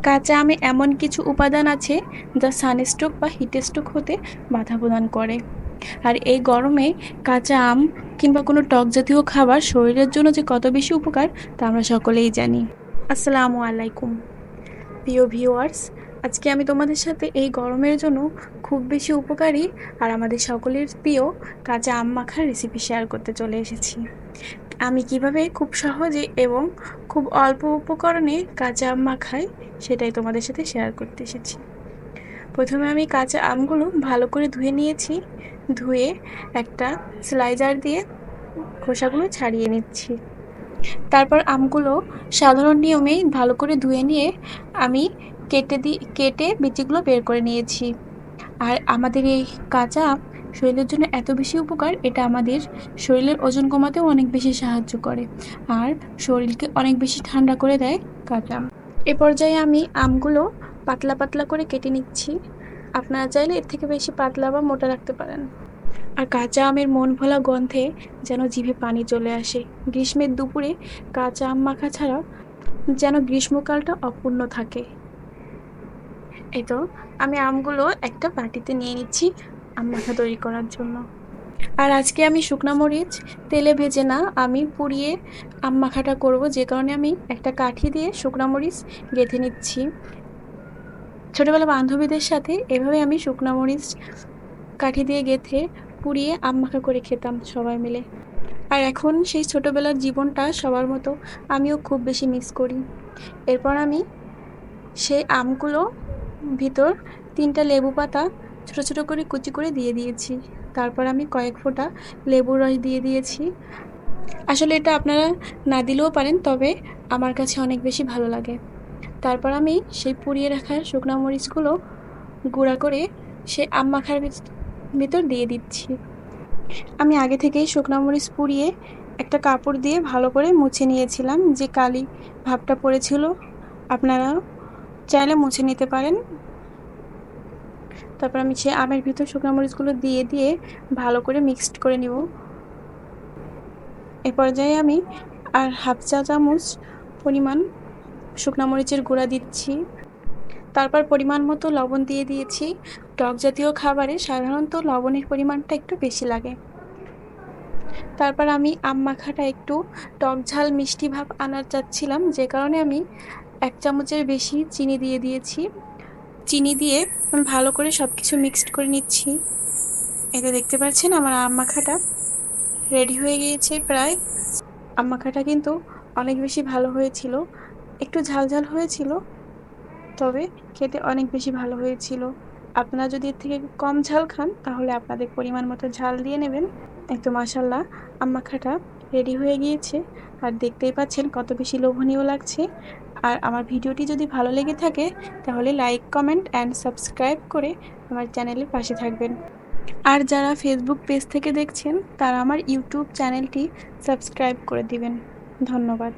কাঁচা আমে এমন কিছু উপাদান আছে যা সানস্ট্রোক বা হিটস্ট্রোক হতে বাধা প্রদান করে। আর এই গরমে কাঁচা আম কিংবা কোনো টক জাতীয় খাবার শরীরের জন্য যে কত বেশি উপকার তা আমরা সকলেই জানি। আসসালামু আলাইকুম প্রিয় ভিউয়ার্স, আজকে আমি তোমাদের সাথে এই গরমের জন্য খুব বেশি উপকারী আর আমাদের সকলের প্রিয় কাঁচা আম মাখার রেসিপি শেয়ার করতে চলে এসেছি। আমি কিভাবে খুব সহজে এবং খুব অল্প উপকরণে কাঁচা আম মাখাই সেটাই তোমাদের সাথে শেয়ার করতে এসেছি। প্রথমে আমি কাঁচা আমগুলো ভালো করে ধুয়ে নিয়েছি। ধুয়ে একটা স্লাইজার দিয়ে খোসাগুলো ছাড়িয়ে নিচ্ছি। তারপর আমগুলো সাধারণ নিয়মেই ভালো করে ধুয়ে নিয়ে আমি কেটে বিচিগুলো বের করে নিয়েছি। আর আমাদের এই কাঁচা আম শরীরের জন্য এত বেশি উপকার, এটা আমাদের শরীরের ওজন কমাতেও অনেক বেশি সাহায্য করে আর শরীরকে অনেক বেশি ঠান্ডা করে দেয় কাঁচা আম। এ পর্যায়ে আমি আমগুলো পাতলা পাতলা করে কেটে নিচ্ছি। আপনারা চাইলে এর থেকে বেশি পাতলা বা মোটা রাখতে পারেন। আর কাঁচা আমের মন ভোলা গন্ধে যেন জিভে পানি চলে আসে। গ্রীষ্মের দুপুরে কাঁচা আম মাখা ছাড়া যেন গ্রীষ্মকালটা অপূর্ণ থাকে। এই তো আমি আমগুলো একটা বাটিতে নিয়ে নিচ্ছি আম মাখা তৈরি করার জন্য। আর আজকে আমি শুকনা মরিচ তেলে ভেজে না, আমি পুড়িয়ে আম মাখাটা করব, যে কারণে আমি একটা কাঠি দিয়ে শুকনা মরিচ গেঁথে নিচ্ছি। ছোটোবেলা বান্ধবীদের সাথে এভাবে আমি শুকনা মরিচ কাঠি দিয়ে গেঁথে পুড়িয়ে আম মাখা করে খেতাম সবাই মিলে। আর এখন সেই ছোটোবেলার জীবনটা সবার মতো আমিও খুব বেশি মিস করি। এরপর আমি সেই আমগুলো ভিতর 3টা লেবু পাতা ছোটো ছোটো করে কুচি করে দিয়ে দিয়েছি। তারপর আমি কয়েক ফোঁটা লেবুর রস দিয়ে দিয়েছি। আসলে এটা আপনারা না দিলেও পারেন, তবে আমার কাছে অনেক বেশি ভালো লাগে। তারপর আমি সেই পুড়িয়ে রাখা শুকনো মরিচগুলো গুঁড়া করে সেই আম মাখার ভিতর দিয়ে দিচ্ছি। আমি আগে থেকেই শুকনো মরিচ পুড়িয়ে একটা কাপড় দিয়ে ভালো করে মুছে নিয়েছিলাম, যে কালি ভাবটা পড়েছিল আপনারা চাইলে মুছে নিতে পারেন। তারপর আমি সেই আমের ভিতর শুকনো মরিচগুলো দিয়ে ভালো করে মিক্সড করে নিব। এ পর্যায়ে আমি আর হাফ চা চামচ পরিমাণ শুকনো মরিচের গুঁড়া দিচ্ছি। তারপর পরিমাণ মতো লবণ দিয়ে দিয়েছি। টক জাতীয় খাবারে সাধারণত লবণের পরিমাণটা একটু বেশি লাগে। তারপর আমি আম মাখাটা একটু টক ঝাল মিষ্টি ভাব আনার চাচ্ছিলাম, যে কারণে আমি 1 চামচের বেশি চিনি দিয়ে দিয়েছি। চিনি দিয়ে ভালো করে সব কিছু মিক্সড করে নিচ্ছি। এটা দেখতে পাচ্ছেন আমার আম মাখাটা রেডি হয়ে গিয়েছে প্রায়। আম মাখাটা কিন্তু অনেক বেশি ভালো হয়েছিল, একটু ঝাল ঝাল হয়েছিল, তবে খেতে অনেক বেশি ভালো হয়েছিল। আপনারা যদি এর থেকে কম ঝাল খান তাহলে আপনাদের পরিমাণ মতো ঝাল দিয়ে নেবেন। একদম মাশাআল্লাহ আম মাখাটা রেডি হয়ে গিয়েছে আর দেখতেই পাচ্ছেন কত বেশি লোভনীয় লাগছে। আর আমার ভিডিওটি যদি ভালো লেগে থাকে তাহলে লাইক, কমেন্ট অ্যান্ড সাবস্ক্রাইব করে আমার চ্যানেলের পাশে থাকবেন। আর যারা ফেসবুক পেজ থেকে দেখছেন তারা আমার ইউটিউব চ্যানেলটি সাবস্ক্রাইব করে দিবেন। ধন্যবাদ।